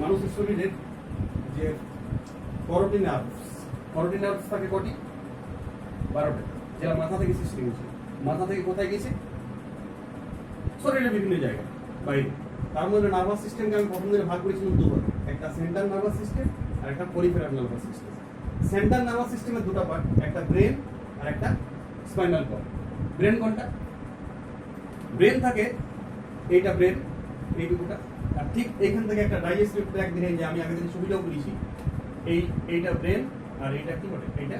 মানুষের শরীরের যে করোটি নার্ভস থাকে কটি? 12টা, যা মাথা থেকে সৃষ্টি হয়েছে। মাথা থেকে কোথায় গেছে? শরীরের বিভিন্ন জায়গায় বাইরে। তার মধ্যে নার্ভাস সিস্টেমকে আমি প্রথম দিনে ভাগ করেছিলাম দুভাগে, একটা সেন্ট্রাল নার্ভাস সিস্টেম আর একটা পরিফেরাল নার্ভাস সিস্টেম। সেন্ট্রাল নার্ভাস সিস্টেমের দুটো পার্ট, একটা ব্রেন আর একটা স্পাইনাল কর্ড। ব্রেন কোনটা? ব্রেন থাকে এইটা, ব্রেন এইটুকুটা, আর ঠিক এইখান থেকে একটা ডাইজেস্টিভ ট্র্যাক্ট বেরিয়ে যায়। আমি আগে থেকে ছবিটাও বলেছি, এইটা ব্রেন আর এইটা কি বলে, এইটা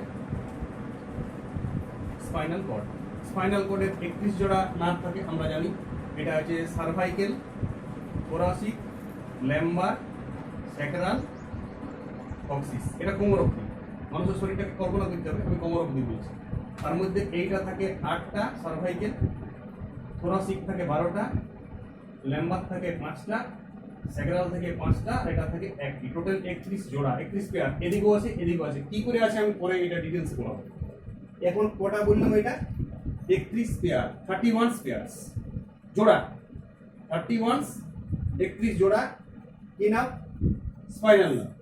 স্পাইনাল কর্ড। স্পাইনাল কর্ডের 31 জোড়া নার্ভ থাকে আমরা জানি। এটা হচ্ছে সার্ভাইকেল, থোরাসিক, ল্যাম্বার, স্যাক্রাল, কক্সিস। এটা কোমর অবধি। মানুষের শরীরটাকে কল্পনা করতে হবে, আমি কোমর অবধি বলছি। তার মধ্যে এইটা থাকে 8টা সার্ভাইকেল, থোরাসিক থাকে 12টা, ল্যাম্বার থাকে 5টা, স্যাক্রাল থেকে 5টা, এটা থেকে 1টি। টোটাল 31 জোড়া, 31 পেয়ার। এদিকেও আছে এদিকেও আছে। কি করে আছে আমি পরে এটা ডিটেলস বলবো। এখন কটা বললাম? এটা 31 পেয়ার, 31 পেয়ার্স জোড়া, 31 জোড়া। কি নাম? Spinal nerve.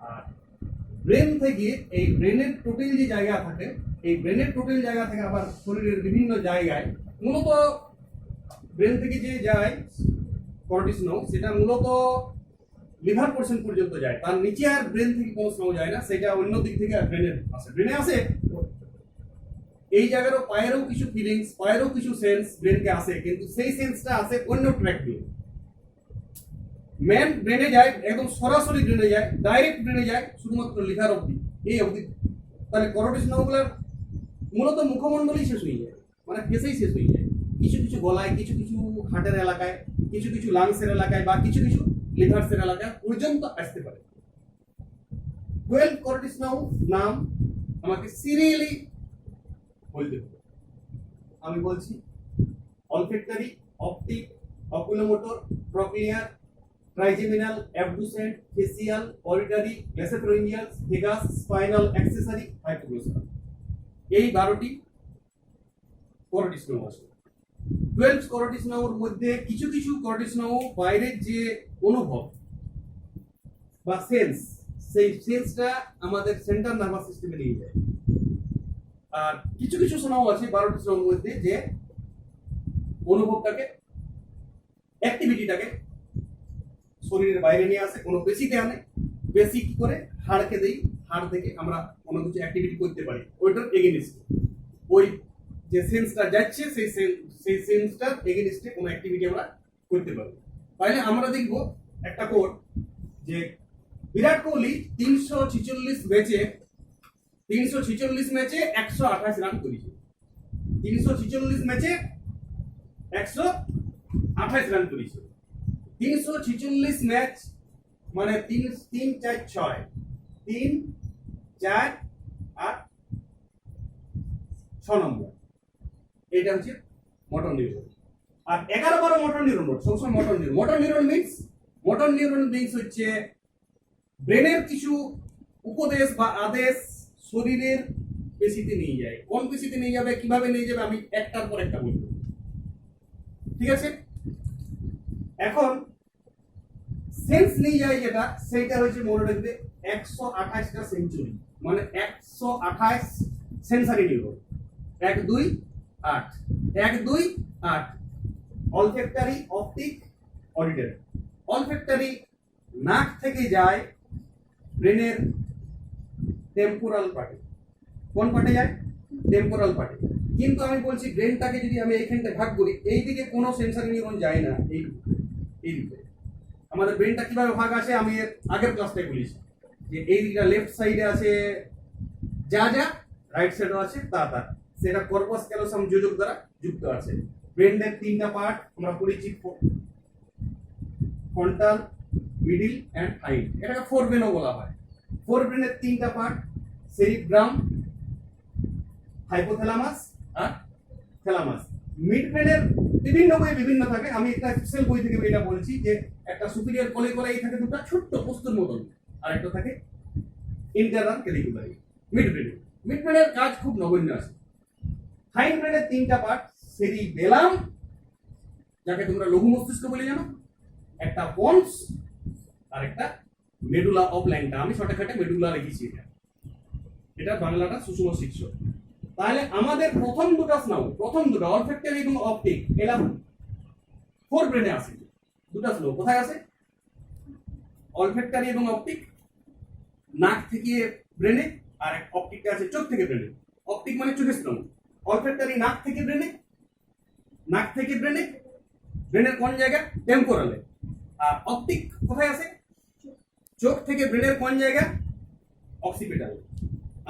আর ব্রেন থেকে, এই ব্রেনের টোটাল যে জায়গা থাকে, এই ব্রেনের টোটাল জায়গা থেকে আবার শরীরের বিভিন্ন জায়গায়, মূলত ব্রেন থেকে যে যায় কর্টিস নার্ভ, সেটা মূলত লিভার পোর্শন পর্যন্ত যায়। তার নিচে আর ব্রেন থেকে কোনো স্নায়ু যায় না, সেটা অন্য দিক থেকে ব্রেনের আসে। ব্রেনে আসে এই জায়গারও, পায়েরও কিছু ফিলিংস, পায়েরও কিছু সেন্স ব্রেনকে আসে, কিন্তু সেই সেন্সটা আসে অন্য ট্র্যাক দিয়ে। মেন ব্রেনে যায়, একদম সরাসরি ব্রেনে যায়, ডাইরেক্ট ব্রেনে যায় শুধুমাত্র লিভার অবধি, এই অবধি। তাহলে করোটিস নার্ভগুলোর মূলত মুখমণ্ডলই শেষ হয়ে যায়, মানে ফেসেই শেষ হয়ে যায়। কিছু কিছু গলায়, কিছু কিছু হার্টের এলাকায়, কিছু কিছু লাংসের এলাকায়, বা কিছু কিছু লিভার্সের এলাকায় পর্যন্ত আসতে পারে। 12 করোটিস নার্ভ নাম আমাকে সিরিয়ালি বলতে হবে। আমি বলছি olfactory, optic, oculomotor, trochlear, trigeminal, abducent, facial, auditory, glossopharyngeal, vagus, spinal, accessory, hypoglossal. এই 12টি করোটিস নার্ভ আছে। 12 করোটিস নার্ভের মধ্যে কিছু কিছু করোটিস নার্ভ বাইরের যে অনুভব বা সেন্স, সেই সেন্সটা আমাদের সেন্ট্রাল নার্ভাস সিস্টেমে নিয়ে যায়। আর কিছু কিছু স্নায়ু আছে 12টি স্নায়ুর মধ্যে যে অনুভবটাকে, অ্যাক্টিভিটিটাকে শরীরের বাইরে নিয়ে আসে, কোনো পেশিতে আনে। পেশি কি করে? হাড়কে দেই, হাড় থেকে আমরা কোনো কিছু অ্যাক্টিভিটি করতে পারি, ওইটার এগেনিস্ট। ওই যে সেন্সটা যাচ্ছে, সেই সেন্সটার এগেনিস্টে কোনো অ্যাক্টিভিটি আমরা করতে পারি। তাহলে আমরা দেখব একটা কোড, যে বিরাট কোহলি 346 ম্যাচে 128 রান করেছে। 346 ম্যাচে 128 রান করেছে। 346 ম্যাচ মানে 3 3 4 6, 3 4 8 6 নম্বর। এটা হচ্ছে মোটর নিউরন। আর 11-12 মোটর নিউরন, সবসময় motor neuron. Motor neuron means হচ্ছে ব্রেনের কিছু উপদেশ বা আদেশ শরীরের পেশিতে নিয়ে যায়। কোন পেশিতে নিয়ে যাবে, কিভাবে নিয়ে যাবে, আমি একটার পর একটা বলবো। ঠিক আছে? এখন সেন্স নিয়ে যায় যেটা, সেইটা হচ্ছে মনে রাখবে 128টা সেঞ্চুরি, মানে 128 sensory neuron. 1 2 8, 1 2 8। Olfactory, optic, auditory. Olfactory নাক থেকে যায় ব্রেনের টেম্পোরাল পার্টে। কোন পার্টে যায়? টেম্পোরাল পার্টে। কিন্তু আমি বলছি ব্রেনটাকে যদি আমি এইখানটা ভাগ করি, এই দিকে কোনো সেন্সারি নিউরন যায় না। এই দিকে আমাদের ব্রেনটা কিভাবে ভাগ আছে আমি এর আগের ক্লাসটাই বলেছি, যে এই দিকটা লেফট সাইডে আছে যা, রাইট সাইডেও আছে তা। সেটা কর্পাস ক্যালোসাম যোজক দ্বারা যুক্ত আছে। ব্রেনের 3টা পার্ট আমরা পড়েছি, ফ্রন্টাল, মিডিল এন্ড হাইড। এটাকে ফোরব্রেনও বলা হয়। ফোরব্রেনের 3টা পার্ট, সেরিব্রাম, হাইপোথ্যালামাস আর থ্যালামাস। মিড ব্রেনের বিভিন্ন বই বিভিন্ন থাকে। আমি একটা স্পেশাল বই থেকে এটা বলছি, যে একটা সুপিরিয়র কলিকুলাই থাকে দুটো ছোট্ট বস্তুর মতন, আর একটা থাকে ইন্টারনাল ক্যালিকুলাই। মিড ব্রেনের কাজ খুব নগণ্য আছে। হাইন্ড ব্রেনের 3টা পার্ট, সেরিবেলাম, যাকে তোমরা লঘু মস্তিষ্ক বলে জানো, একটা পন্স, আর একটা মেডুলা অফলাইনটা, আমি শর্টকাটে মেডুলা লিখেছি। এটা বাংলাটা সুষম শিক্ষক। তাহলে আমাদের প্রথম দুটো স্নায়ু, প্রথম দুটো অলফ্যাক্টরি এবং অপটিক, এলা ফোর ব্রেনে আছে। দুটো স্নায়ু কোথায় আছে? অলফ্যাক্টরি এবং অপটিক নাক থেকে ব্রেনে, আর অপটিকটা আছে চোখ থেকে ব্রেনে। অপটিক মানে চোখের স্নায়ু, অলফ্যাক্টরি নাক থেকে ব্রেনে, নাক থেকে ব্রেনে, ব্রেনের কোন জায়গা? টেম্পোরালে। আর অপটিক কোথায় আছে? চোখ থেকে ব্রেনের কোন জায়গা? অক্সিপিটাল।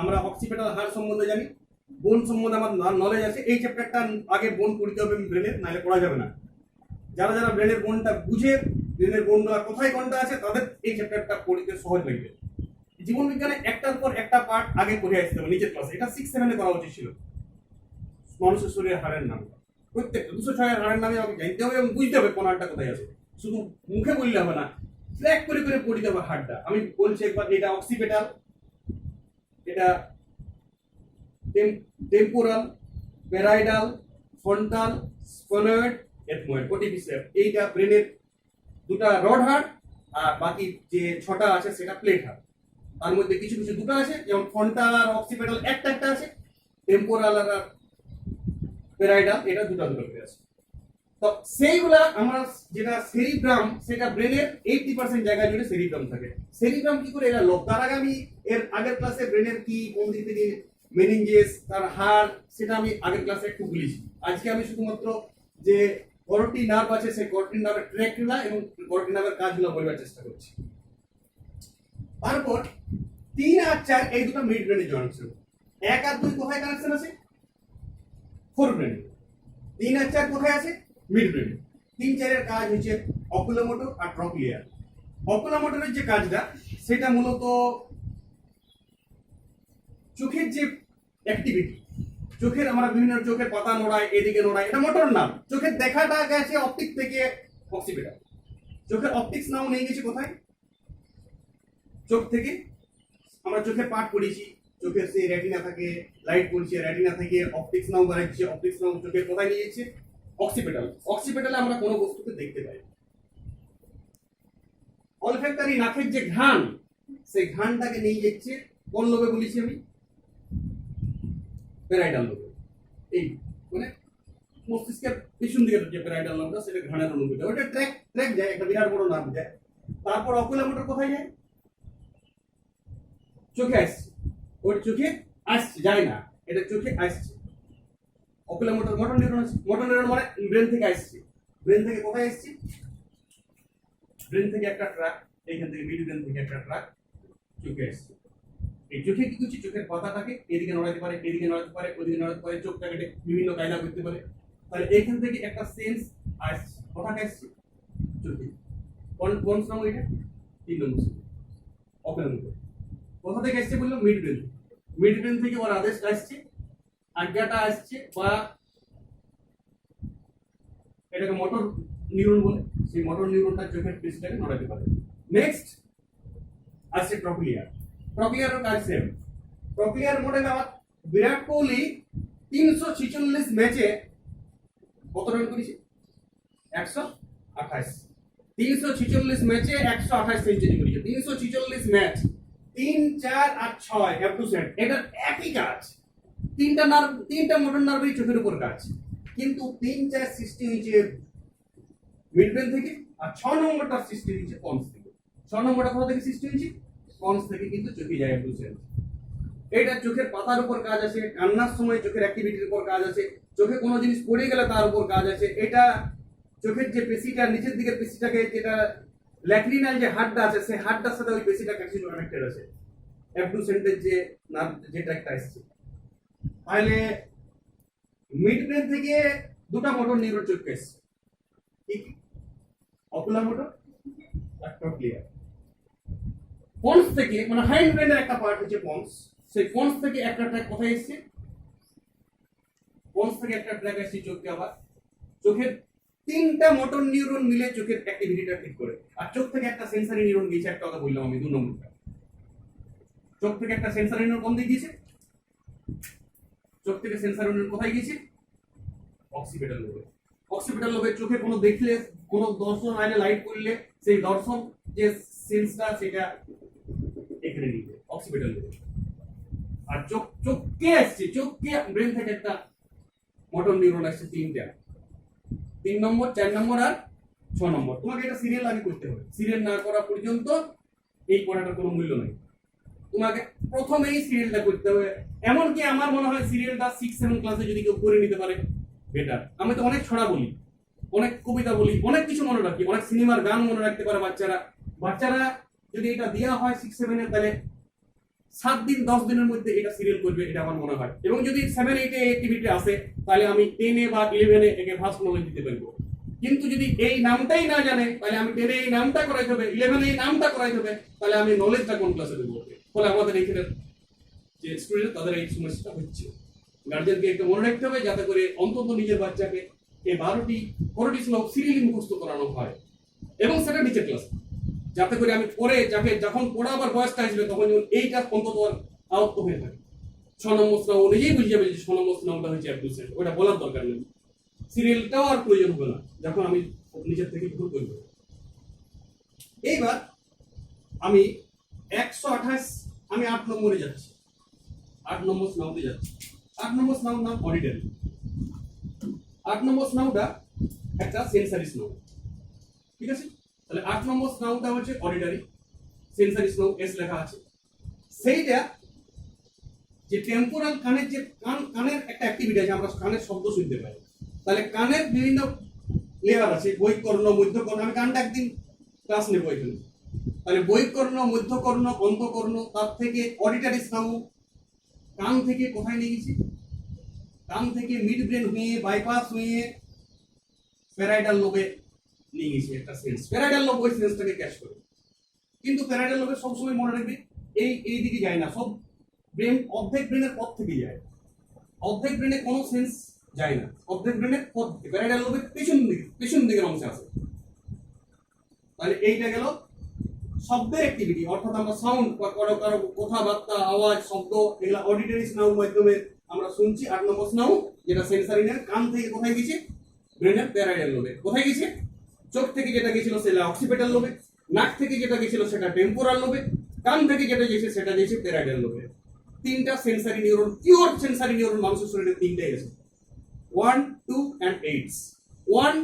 আমরা অক্সিপিটাল হাড় সম্বন্ধে জানি, বোন সম্বন্ধে আমার নলেজ আছে। এই চ্যাপ্টারটা আগে বোন পড়তে হবে ব্রেনের, নাহলে পড়া যাবে না। যারা যারা ব্রেনের বোনটা বুঝে, ব্রেনের বোনগুলো কোথায় কোনটা আছে, তাদের এই চ্যাপ্টারটা পড়তে সহজ লাগবে। জীবন বিজ্ঞানে একটার পর একটা পার্ট আগে পড়ে আসতে হবে নিচের ক্লাসে। এটা 6-7 করা উচিত ছিল। মানুষের শরীরের হাড়ের নাম, প্রত্যেকটা 206 হাড়ের নামে আমাকে জানতে হবে এবং বুঝতে হবে কোন হাড়টা কোথায় আছে। শুধু মুখে বললে হবে না, ট্র্যাক করে করে পড়তে হবে হাড়টা। আমি বলছি একবার, এটা অক্সিপিটাল, এটা টেম্পোরাল, প্যারাইডাল, ফ্রন্টাল, স্ফেনয়েড, এথময়েড, ওটিপিসেপ। এইটা ব্রেনের দুটা রড হাড়, আর বাকি যে 6টা আছে সেটা প্লেট হাড়। তার মধ্যে কিছু কিছু দুটো আছে, যেমন ফ্রন্টাল আর অক্সিপিটাল একটা একটা আছে, টেম্পোরাল আর প্যারাইডাল এটা দুটো দুটো করে আছে। তো সেইগুলা আমরা যেটা সেরিব্রাম, সেটা ব্রেনের 80% জায়গা জুড়ে সেরিব্রাম থাকে। সেরিব্রাম কি করে এরা লোক? তার আগে আমি এর আগের ক্লাসে ব্রেনের কি কোন দিক থেকে মেনিনজেস, তার হাড়, সেটা আমি আগের ক্লাসে একটু বলেছি। আজকে আমি শুধুমাত্র যে করোটি নার্ভ আছে, সেই করোটি নার্ভের ট্র্যাকগুলা এবং করোটি নার্ভের কাজগুলো বলবার চেষ্টা করছি। তারপর 3 আর 4 এই দুটো মিড ব্রেনের জয়েন্টস। 1 আর 2 কোথায় কানেকশন আছে? ফোর ব্রেনে। 3 আর 4 কোথায় আছে? মিড ব্রেনে। 3-4 এর কাজ হচ্ছে অকুলোমোটর আর ট্রক্লিয়ার। অকুলোমোটরের যে কাজটা, সেটা মূলত চোখের যে অ্যাক্টিভিটি, চোখের আমরা বিভিন্ন চোখের পাতা নড়াই, এদিকে নড়াই, এটা মোটর নাম। চোখের দেখাটা গেছে অপটিক থেকে অক্সিপিটাল। চোখের অপটিক্স নাও নিয়ে গেছে কোথায়? চোখ থেকে। আমরা চোখের পার্ট পড়েছি, চোখের সেই রেটিনা থাকে, লাইট পড়ছে, রেটিনা থেকে অপটিক্স নাও বাড়াচ্ছে, অপটিক্স নাও চোখের কোথায় নিয়ে যাচ্ছে? অক্সিপিটাল। অক্সিপিটালে আমরা কোনো বস্তুকে দেখতে পাই। অলফ্যাক্টরি নাকের যে ঘ্রাণ, সেই ঘ্রাণটাকে নিয়ে যাচ্ছে কোন লোবে বলেছি আমি? প্যারাইডাল লোবে। এই মানে মস্তিষ্কের পিছন দিকে যে প্যারাইডাল লোবটা, সেটা ঘ্রাণের অনুভূতি, ওটা ট্র্যাক ট্র্যাক যায়, একটা বিরাট বড় নার্ভ যায়। তারপর অকুলোমোটর কোথায় যায়? চোখে আসছে, ওর চোখে আসছে, যায় না, এটা চোখে আসছে। অকুলোমোটর মোটর নিউরন আছে। মোটর নিউরন মানে ব্রেন থেকে আসছে। ব্রেন থেকে কোথায় আসছে? ব্রেন থেকে একটা ট্র্যাক, এইখান থেকে মিড ব্রেন থেকে একটা ট্র্যাক চোখে আসছে। এই চোখে কি করছে? চোখের পাতাটাকে এদিকে নড়াতে পারে, এদিকে নড়াতে পারে, ওদিকে নড়াতে পারে, চোখটাকে বিভিন্ন কায়দা করতে পারে। তাহলে এইখান থেকে একটা সেন্স আসছে, কোথায় আসছে? চোখে। কোন সময় এটা? 3 নম্বর অকুলোমোটর। কোথা থেকে আসছে বললাম? Mid brain. মিড ব্রেন থেকে ওর আদেশ আসছে, আজ্ঞাটা আসছে, বা এটাকে মোটর নিউরন বলে। সেই মোটর নিউরনটা চোখের পেশিটাকে নড়াতে পারে। নেক্সট আসছে ট্রক্লিয়ার। ট্রক্লিয়ারের কাজ সেম। ট্রক্লিয়ার মডেল আমার বিরাট কোহলি 346 ম্যাচে কত রান করেছে? 128। 346 ম্যাচে 128 সেঞ্চুরি করেছে। 346 ম্যাচ, 3, 4 আর 6 অ্যাবডুসেন্ট, এটা একই কাজ। তিনটা মোটর নার্ভই চোখের উপর কাজ, কিন্তু 3, 4 সৃষ্টি হয়েছে মিড ব্রেন থেকে, আর 6 নম্বরটা সৃষ্টি হয়েছে পন্স থেকে। 6 নম্বরটা কোথা থেকে সৃষ্টি হয়েছে? পন্স থেকে, কিন্তু চোখে যায় অ্যাবডুসেন্ট। এটা চোখের পাতার উপর কাজ আছে, কান্নার সময় চোখের অ্যাক্টিভিটির উপর কাজ আছে, চোখে কোনো জিনিস পড়ে গেলে তার উপর কাজ আছে। এটা চোখের যে পেশিটা, নিচের দিকের পেশিটাকে, যেটা ল্যাক্রিনাল যে হাড়টা আছে, সেই হাড়টার সাথে ওই পেশিটা কানেক্টেড আছে, অ্যাবডুসেন্টের যে নার্ভ যেটা একটা আসছে। তাহলে মিড ব্রেন থেকে দুটো মোটর নিউরন চোখে আসছে, কি কি? অকুলোমোটর আর ট্রক্লিয়ার। পন্স থেকে, মানে হাইন্ড ব্রেনের একটা পার্ট হচ্ছে পন্স, সেই পন্স থেকে একটা ট্র্যাক কোথায় এসছে? পন্স থেকে একটা ট্র্যাক আসছে চোখকে। আবার চোখের 3টা মোটর নিউরন মিলে চোখের অ্যাক্টিভিটিটা ঠিক করে। আর চোখ থেকে একটা সেন্সরি নিউরন গিয়েছে, একটা কথা বললাম আমি 2 নম্বরটা। চোখ থেকে একটা সেন্সরি নিউরন কোন দিকে গিয়েছে? চোখ থেকে সেন্সরি নিউরন কোথায় গিয়েছে? অক্সিপিটাল লোবে। অক্সিপিটাল লোবে চোখে কোনো দেখলে, কোনো দর্শন আইলে, লাইট পড়লে, সেই দর্শন যে সেন্সটা সেটা এখানে নিবে অক্সিপিটাল নিবে। আর চোখকে আসছে, চোখকে ব্রেন থেকে একটা মোটর নিউরন আসছে তিনটা, 3 নম্বর, 4 নম্বর আর 6 নম্বর। তোমাকে এটা সিরিয়াল আগে করতে হবে, সিরিয়াল না করা পর্যন্ত এই পড়াটার কোনো মূল্য নেই। তোমাকে প্রথমেই সিরিয়ালটা করতে হবে। এমনকি আমার মনে হয় সিরিয়ালটা 6-7 ক্লাসে যদি কেউ করে নিতে পারে বেটার। আমি তো অনেক ছড়া বলি, অনেক কবিতা বলি, অনেক কিছু মনে রাখি, অনেক সিনেমার গান মনে রাখতে পারে বাচ্চারা যদি এটা দেওয়া হয় 6-7 এর, তাহলে 7 দিন 10 দিনের মধ্যে এটা সিরিয়াল করবে, এটা আমার মনে হয়। এবং যদি 7-8 এ অ্যাক্টিভিটি আসে, তাহলে আমি 10 এ বা 11 এ একে ফার্স্ট নলেজ দিতে পারবো। কিন্তু যদি এই নামটাই না জানে, তাহলে আমি 10 এ এই নামটা করাইতে হবে, 11 এ এই নামটা করাইতে হবে, তাহলে আমি নলেজটা কোন ক্লাসে দেবো? ফলে আমাদের এইখানে যে স্টুডেন্ট তাদের এই সমস্যাটা হচ্ছে। গার্জিয়ানকে একটু মনে রাখতে হবে যাতে করে অন্তত নিজের বাচ্চাকে এই 12টি শ্লোক সিরিয়ালি মুখস্থ করানো হয়, এবং সেটা নিচের ক্লাস, যাতে করে আমি পরে যাকে যখন পড়াবার বয়সটা আসবে তখন যেমন এইটা অন্তত আয়ত্ত হয়ে থাকে। 6 নম্বর স্নাউ নিজেই বুঝে যাবে যে 6 নম্বর স্নাউটা হচ্ছে অ্যাবডুসেন্ট, ওটা বলার দরকার নেই, সিরিয়ালটাও আর প্রয়োজন হবে না যখন আমি নিজের থেকে শুরু করব। এইবার আমি 128, আমি 8 নম্বরে যাচ্ছি, 8 নম্বর স্নাউতে যাচ্ছি। 8 নম্বর স্নাউর নাম অডিটারি। 8 নম্বর স্নাউটা একটা সেন্সারি স্নাউ, ঠিক আছে? তাহলে 8 নম্বর স্নাউটা হচ্ছে অডিটারি সেন্সারি স্নাউ, এস লেখা আছে। সেইটা যে টেম্পোরাল, কানের যে কানের একটা অ্যাক্টিভিটি আছে, আমরা কানের শব্দ শুনতে পাই। তাহলে কানের বিভিন্ন লেয়ার আছে, বৈকর্ণ, মধ্যকর্ণ। আমি কানটা একদিন ক্লাস নেবো এখানে। তাহলে বৈকর্ণ, মধ্যকর্ণ, অন্তকর্ণ, তার থেকে অডিটারি স্নাউ কান থেকে কোথায় নিয়ে গেছি? কান থেকে মিড ব্রেন হয়ে বাইপাস হয়ে প্যারাইটাল লোবে নিয়ে গেছি একটা সেন্স। প্যারাইটাল লোব ওই সেন্সটাকে ক্যাচ করে। কিন্তু প্যারাইটাল লোবে সবসময় মনে রাখবে এই দিকে যায় না, সব ব্রেন অর্ধেক ব্রেনের পথ থেকে যায়, অর্ধেক ব্রেনে কোনো সেন্স যায় না, অর্ধেক ব্রেনের পথ থেকে প্যারাইটাল লোবের পেছন দিকের অংশে আছে। তাহলে এইটা গেল শব্দের অ্যাক্টিভিটি, অর্থাৎ আমরা সাউন্ড বা কারো কথাবার্তা, আওয়াজ, শব্দ, এগুলা অডিটরি স্নাউর মাধ্যমে আমরা শুনছি। 8 নম্বর স্নাউ যেটা সেন্সারি নার্ভ, কান থেকে কোথায় গেছে? ব্রেনের প্যারাইটাল লোবে। কোথায় গেছে? চোখ থেকে যেটা গেছিল সেটা অক্সিপিটাল লোবে, নাক থেকে যেটা গেছিল সেটা টেম্পোরাল লোবে, কান থেকে যেটা গেছে সেটা গেছে প্যারাইটাল লোবে। 3টা sensory neuron, pure sensory neuron মানুষের শরীরে 3টাই আছে, 1, 2 and 8। 1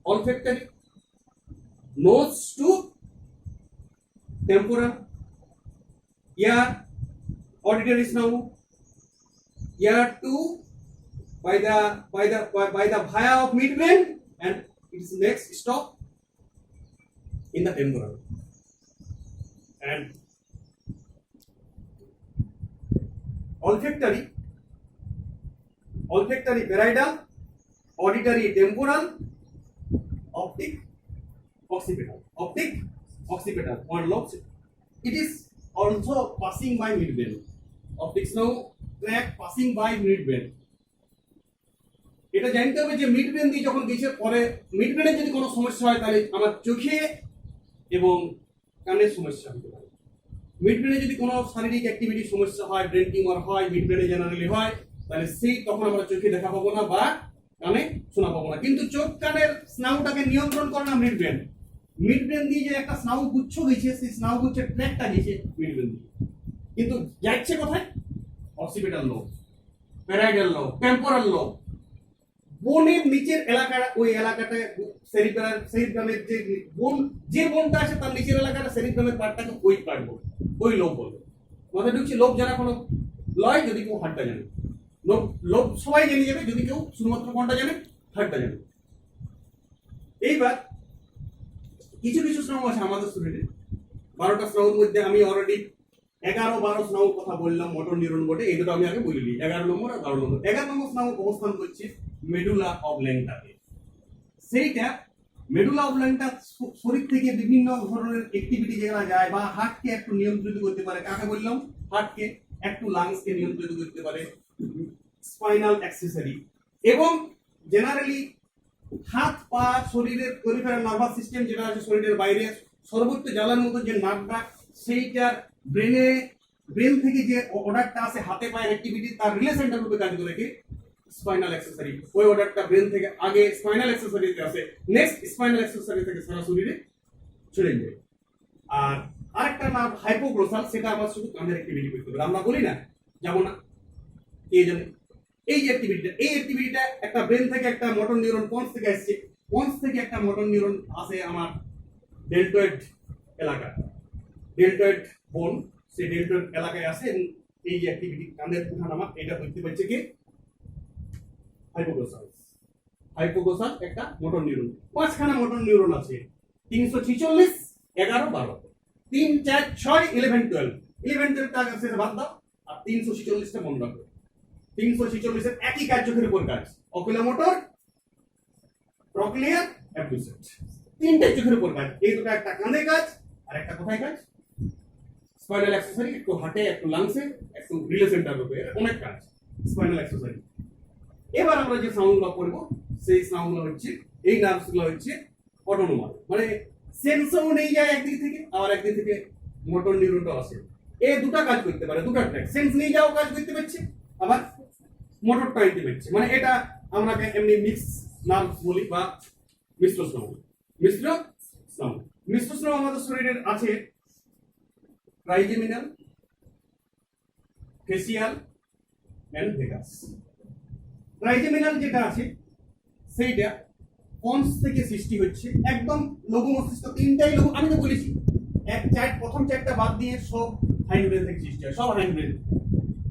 olfactory, nose to temporal, ear auditory snow, ear to by the via of midbrain, and its next stop in the temporal. And olfactory parietal, auditory temporal, optic occipital, one lobe. It is also passing by midbrain. Optic snow tract passing by midbrain. এটা জানতে হবে যে midbrain দিয়ে যখন গেছে, পরে মিডব্রেনে যদি কোনো সমস্যা হয় তাহলে আমার চোখে এবং কানের সমস্যা হতে পারে। মিডব্রেনে যদি কোনো শারীরিক অ্যাক্টিভিটি সমস্যা হয়, ব্রেন টিউমার হয়, মিডব্রেনে জেনারেলি হয়, তাহলে তখন আমরা চোখে দেখা পাবো না বা কানে শোনা পাবো না। কিন্তু চোখ কানের স্নাউটাকে নিয়ন্ত্রণ করে না মিডব্রেন। মিডব্রেন দিয়ে যে একটা স্নাউ গুচ্ছ গেছে, সেই স্নাউ গুচ্ছের ট্র্যাকটা গেছে মিডব্রেন দিয়ে, কিন্তু যাচ্ছে কোথায়? Occipital lobe, parietal lobe, temporal lobe. বোনের নিচের এলাকাটা, ওই এলাকাটা সেরিব্রামের যে বোনটা আছে তার নিচের এলাকাটা সেরিব্রামের পার্টটাকে ওই পার্ট বলবে, ওই লোব বলবে। মাথায় ঢুকছে লোব যারা কোনো লয়, যদি কেউ হাড়টা জানে। লোব সবাই জেনে যাবে, যদি কেউ শুধুমাত্র কোনটা জানে, হাড়টা জানে। এইবার কিছু স্নাউ আছে আমাদের শরীরে, 12টা স্নাউর মধ্যে আমি অলরেডি 11-12 স্নাউর কথা বললাম, মোটর নিউরন বটে, এই দুটো আমি আগে বলে দিই, 11 নম্বর আর 12 নম্বর। 11 নম্বর স্নাউ অবস্থান করছে মেডুলা অবল্যাঙ্গাতে। সেইটা মেডুলা অবল্যাঙ্গা শরীর থেকে বিভিন্ন ধরনের অ্যাক্টিভিটি যেগুলো যায়, বা হার্টকে একটু নিয়ন্ত্রিত করতে পারে। কাকে বললাম? হার্টকে, একটু লাংসকে নিয়ন্ত্রিত করতে পারে, স্পাইনাল অ্যাক্সেসরি, এবং জেনারেলি হাত পা, শরীরের পেরিফেরাল নার্ভাস সিস্টেম যেটা আছে শরীরের বাইরে, সর্বোচ্চ জ্বালার মতো যে নার্ভটা, সেইটা ব্রেন থেকে যে অর্ডারটা আছে হাতে পায়ের অ্যাক্টিভিটি, তার রিলেশনটার রূপে কাজ করে কি স্পাইনাল অ্যাক্সেসরি। ওই অর্ডারটা ব্রেন থেকে আগে স্পাইনাল অ্যাক্সেসরিতে আসে, নেক্সট স্পাইনাল অ্যাক্সেসরি থেকে সারা শরীরে ছড়িয়ে যায়। আর আরেকটা নাম হাইপোগ্লোসাল, সেটা আমার শুধু কানের অ্যাক্টিভিটি করতে হবে। আমরা বলি না যাবো না কে জানে, এই যে অ্যাক্টিভিটিটা, এই অ্যাক্টিভিটিটা একটা ব্রেন থেকে একটা মোটর নিউরন পন্স থেকে আসছে, পন্স থেকে একটা মোটর নিউরন আসে আমার ডেল্টয়েড এলাকা, ডেল্টয়েড বোন, সেই ডেল্টয়েড এলাকায় আসে এবং এই যে অ্যাক্টিভিটি কানের উঠানামা এটা করতে পারছে কি হাইপোগ্লোসাল। হাইপোগ্লোসাল একটা মোটর নিউরন, পাঁচখানা মোটর নিউরন আছে, 346, 11, 12, 3, 4, 6, 11, 12, 11, 12 টা সেটা বাদ দাও, আর 346টা মনে রাখো। 346 এর একই কাজ চোখের উপর কাজ, অকুলোমোটর, প্রক্লিয়ার, অ্যাবডুসেন্ট, তিনটে চোখের উপর কাজ। এই দুটো, একটা কাঁধে কাজ আর একটা কোথায় কাজ, স্পাইনাল অ্যাক্সেসরি, একটু হার্টে, একটু লাংসে, একটু রিলে সেন্টারের উপরে, অনেক কাজ স্পাইনাল অ্যাক্সেসরি। এবার আমরা যে সাউন্ডগুলো করব সেই সাউন্ডগুলো হচ্ছে, এই নার্ভসগুলো হচ্ছে অটোনোমাল, মানে সেন্সও নিয়ে যায় একদিক থেকে, আবার একদিক থেকে মোটর নিউরনটাও আসে। এই দুটো কাজ করতে পারে, দুটো ট্র্যাক, সেন্স নিয়ে যাও কাজ করতে পারছে, আবার মোটরটা নিতে পারছে। মানে এটা আমরা এমনি মিক্স নার্ভ বলি বা মিশ্র স্নায়ু। মিশ্র স্নায়ু, মিশ্র স্নায়ু আমাদের শরীরের আছে trigeminal, facial and vagus. Trigeminal যেটা আছে সেইটা পন্স থেকে সৃষ্টি হচ্ছে, একদম লঘু মস্তিষ্ক, তিনটাই লঘু, আমি তো বলেছি প্রথম চারটা বাদ দিয়ে সব হাইন্ড ব্রেন থেকে সৃষ্টি হয়, সব হাইন্ড ব্রেন,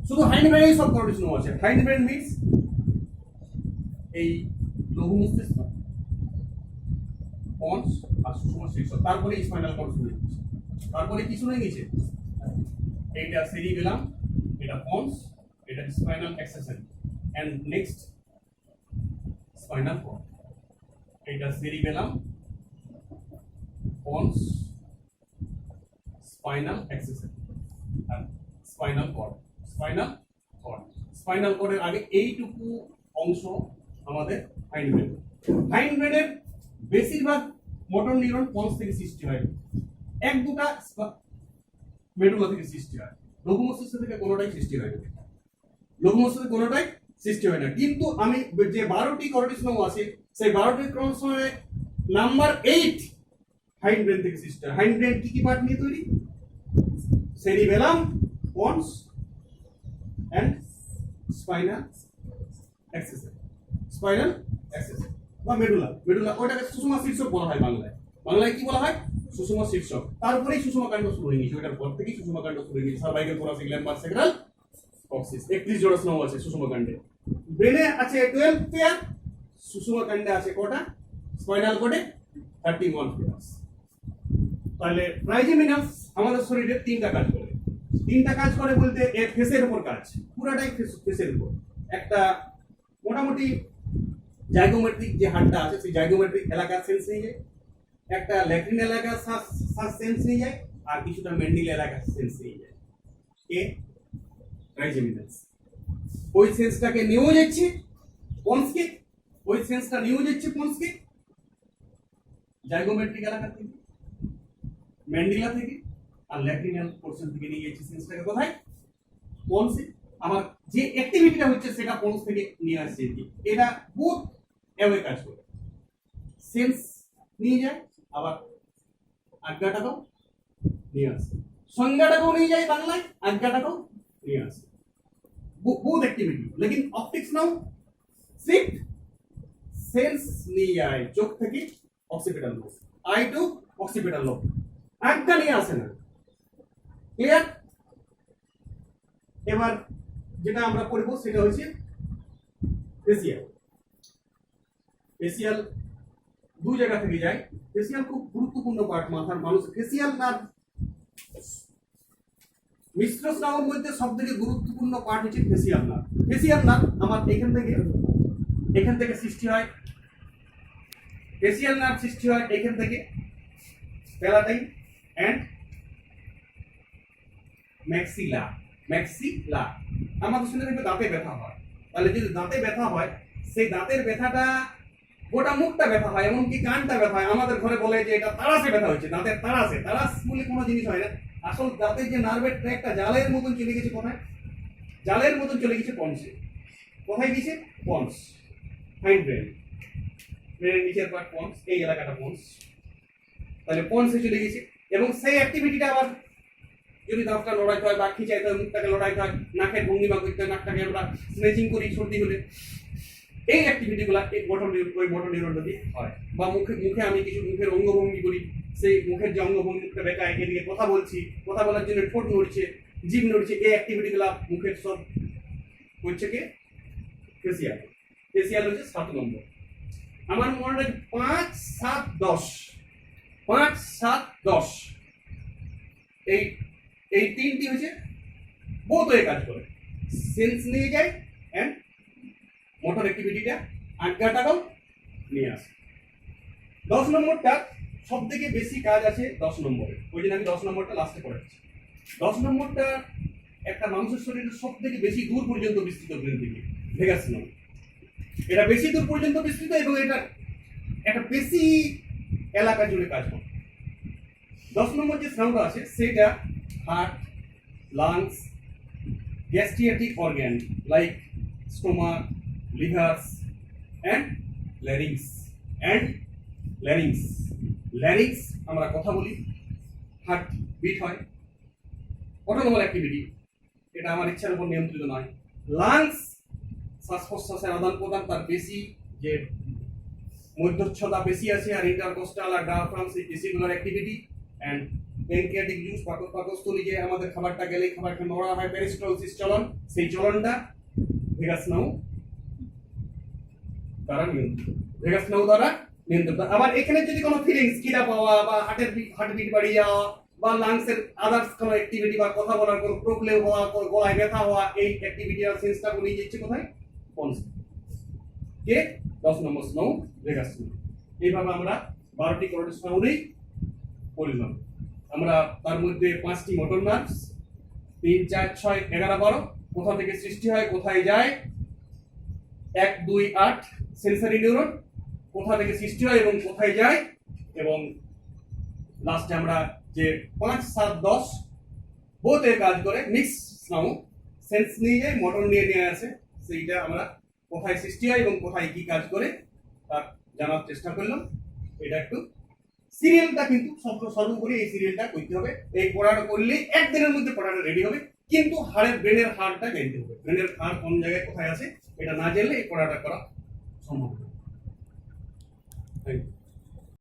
শুধু হাইন্ড ব্রেনেই সব কন্ডিশন আছে। হাইন্ড ব্রেন মিন্স এই লঘু মস্তিষ্ক, পন্স আর সুষুম্না মস্তিষ্ক, তারপরে স্পাইনাল কর্ড শুরু হচ্ছে, তারপরে কি শুনে গেছে, এইটা সেরিবেলাম, এটা পন্স, এটা spinal accessory, and next spinal cord. এটা সেরিবেলাম, পন্স, স্পাইনাল অ্যাক্সেসরি আর spinal cord. Spinal cord, spinal কর্ডের আগে এইটুকু অংশ আমাদের হাইন্ড ব্রেন। হাইন্ড ব্রেনের বেশিরভাগ মোটর নিউরন পন্স থেকে সৃষ্টি হয়, এক দুটা মেডুলা থেকে সৃষ্টি হয়, লঘু মস্তিষ্ক থেকে কোনোটাই সৃষ্টি হয় না, লঘু মস্তিষ্ক কোনোটাই সৃষ্টি হয় না। কিন্তু আমি যে 12টি কর্ডিসোম আছে সেই 12টি কর্ডিসোমের নাম্বার 8 হাইন্ড ব্রেন থেকে সৃষ্টি হয়। হাইন্ড ব্রেন কি কি পার্ট নিয়ে তৈরি, cerebellum, pons and spinal accessory, spinal accessory বা মেডুলা। মেডুলা ওটাকে সুষুম্না শীর্ষক বলা হয় বাংলায়, বাংলায় কি বলা হয়, সুষুম্না শীর্ষক। তারপরেই সুষুম্না কাণ্ড শুরু হয়ে গেছে, ওটার পর থেকেই সুষুম্না কাণ্ড শুরু হয়ে গেছে। সার্ভাইকাল, থোরাসিক, ল্যাম্বার, স্যাক্রাল, কক্সিস, 31 জোড়া স্নায়ু আছে সুষুম্না কাণ্ডে। ব্রেনে আছে 12 পেয়ার, সুষুম্না কাণ্ডে আছে কটা, স্পাইনাল কর্ডে 31 পেয়ার। তাহলে ট্রাইজেমিনালস আমাদের শরীরে তিনটা কাজ করে। তিনটা কাজ করে বলতে এর ফেসের উপর কাজ, পুরাটাই ফেসের উপর। একটা মোটামুটি জাইগোমেট্রিক যে হাড়টা আছে সেই জাইগোমেট্রিক এলাকার সেন্স নিয়ে যায়, একটা ল্যাট্রিন এলাকার সেন্স নিয়ে যায়, আর কিছুটা মেন্ডিল এলাকার সেন্স নিয়ে যায়। এ ট্রাইজেমিনালস ওই সেন্সটাকে নিয়েও যাচ্ছে পন্সকে, ওই সেন্সটা নিয়েও যাচ্ছে পন্সকে জাইগোমেট্রিক এলাকা থেকে, ম্যান্ডিলা থেকে, আর ল্যাট্রিনাল পোরশন থেকে নিয়ে যাচ্ছে সেন্সটাকে কোথায়, পন্সে। আমার যে অ্যাক্টিভিটিটা হচ্ছে সেটা পন্স থেকে নিয়ে আসছে। এটা বহুত এভাবে কাজ করে, সেন্স নিয়ে যায়, আবার আজ্ঞাটাকেও নিয়ে আসে, সংজ্ঞাটাকেও নিয়ে যায় বাংলায়, আজ্ঞাটাকেও নিয়ে আসে। বহুত অ্যাক্টিভিটি। লেকিন অপটিক্স নাও সিফট সেন্স নিয়ে যায় চোখ থেকে occipital lobe, eye to occipital lobe, আজ্ঞা নিয়ে আসে না। ক্লিয়ার? এবার যেটা আমরা করব সেটা হচ্ছে ফেসিয়াল। ফেসিয়াল দু জায়গা থেকে যায়। ফেসিয়াল খুব গুরুত্বপূর্ণ পার্ট মাথার মানুষের। ফেসিয়াল নার্ভ মিশ্র স্নায়ুর মধ্যে সবথেকে গুরুত্বপূর্ণ পার্ট হচ্ছে ফেসিয়াল নার্ভ। ফেসিয়াল নার্ভ আমার এখান থেকে সৃষ্টি হয়। ফেসিয়াল নার্ভ সৃষ্টি হয় এখান থেকে, প্যালাটাইন এন্ড ম্যাক্সিলা। ম্যাক্সিলা আমাদের শুনে দেখবে দাঁতে ব্যথা হয়, তাহলে যদি দাঁতে ব্যথা হয় সেই দাঁতের ব্যথাটা গোটা মুখটা ব্যথা হয়, এমনকি কানটা ব্যথা হয়। আমাদের ঘরে বলে যে এটা তারাসে ব্যথা হচ্ছে, দাঁতের তারাসে। তারাস বলে কোনো জিনিস হয় না, আসল দাঁতের যে নার্ভের ট্র্যাকটা জালের মতন চলে গেছে কোথায়, জালের মতন চলে গেছে পন্সে। কোথায় গেছে, পন্স, হাইন্ড ব্রেন, ব্রেনের নিচের পার্ট পন্স, এই এলাকাটা পন্স। তাহলে পন্সে চলে গেছে, এবং সেই অ্যাক্টিভিটিটা আবার যদি দাঁতটা লড়াইতে হয় বা খিচাইতে হয়, মুখটাকে লড়াইতে হয়, নাকের ভঙ্গিমা করতে হয়, নাকটাকে আমরা স্নেচিং করি সর্দি হলে, এই অ্যাক্টিভিটিগুলো এই ওই মোটর নিউরনটা দিয়ে হয়। বা মুখে মুখে আমি কিছু মুখের অঙ্গভঙ্গি করি, সেই মুখের যে অঙ্গভঙ্গি, মুখটা বেকায় এদিকে কথা বলছি, কথা বলার জন্য ঠোঁট নড়ছে, জিভ নড়ছে, এই অ্যাক্টিভিটিগুলো মুখের সব হচ্ছে কি ফেসিয়াল। ফেসিয়াল হচ্ছে 7 নম্বর। আমার মনে হয় 5, 7, 10, 5, 7, 10 এই এই তিনটি হচ্ছে বোধ হয়ে কাজ করে, সেন্স নিয়ে যায় অ্যান্ড মোটর অ্যাক্টিভিটিটা আজ্ঞাটাকেও নিয়ে আসে। 10 নম্বরটা সব থেকে বেশি কাজ আছে 10 নম্বরে, ওই জন্য আমি 10 নম্বরটা লাস্টে পড়াচ্ছি। 10 নম্বরটা একটা মানুষের শরীরের সব থেকে বেশি দূর পর্যন্ত বিস্তৃত ব্রেন থেকে, ভেগাস নার্ভ। এটা বেশি দূর পর্যন্ত বিস্তৃত এবং এটা একটা বেশি এলাকা জুড়ে কাজ করে। 10 নম্বর যে স্নায়ুটা আছে সেটা heart, lungs, gastrointestinal organ like stomach, livers and larynx আমরা কথা বলি, হার্ট বিট হয়, অটোনমাল অ্যাক্টিভিটি, এটা আমার ইচ্ছার উপর নিয়ন্ত্রিত নয়। লাংস শ্বাস প্রশ্বাসের আদান প্রদান তার বেশি, যে মধ্যচ্ছদা বেশি আছে, আর ইন্টারকোস্টাল আর ডায়াফ্রাম সেই পেশিগুলোর অ্যাক্টিভিটি। অ্যান্ড প্যানক্রিয়াটিক জুস, পাকস্থলী, যে আমাদের খাবারটা গেলেই খাবারটা নড়া হয়, পেরিস্টালসিস চলন, সেই চলনটা ভেগাস নার্ভ দ্বারা নিয়ন্ত্রিত। আবার এখানে যদি কোনো ফিলিংস, খিদা পাওয়া বা হার্টবিট বাড়িয়ে যাওয়া বা লাংসের আদার্স কোনো অ্যাক্টিভিটি বা কথা বলার কোনো প্রবলেম হওয়া, গলায় ব্যথা হওয়া, এই অ্যাক্টিভিটি আর সেন্সটা নিয়ে যাচ্ছে কোথায়? পন্স কে 10 নম্বর স্নায়ু ভেগাস নার্ভ। এইভাবে আমরা 12টি করোনারি স্নায়ুরই পরিমাণ। আমরা তার মধ্যে 5টি মোটর নার্ভস, 3, 4, 6, 11, 12 কোথা থেকে সৃষ্টি হয়, কোথায় যায়, 1, 2, 8 সেন্সরি নিউরন কোথা থেকে সৃষ্টি হয় এবং কোথায় যায়, এবং লাস্টে আমরা যে 5, 7, 10 বোধের কাজ করে, মিক্স স্নায়ু, সেন্স নিয়ে যায়, মোটর নিয়ে আসে, সেইটা আমরা কোথায় সৃষ্টি হয় এবং কোথায় কি কাজ করে তা জানার চেষ্টা করলাম। এটা একটু সিরিয়ালটা কিন্তু সর্বোপরি এই সিরিয়ালটা করতে হবে। এই পড়াটা করলেই একদিনের মধ্যে পড়াটা রেডি হবে, কিন্তু ব্রেনের হাড়টা জানতে হবে, ব্রেনের হাড় কোন জায়গায় কোথায় আছে এটা না জানলে এই পড়াটা করা সম্ভব নয়। Thank you.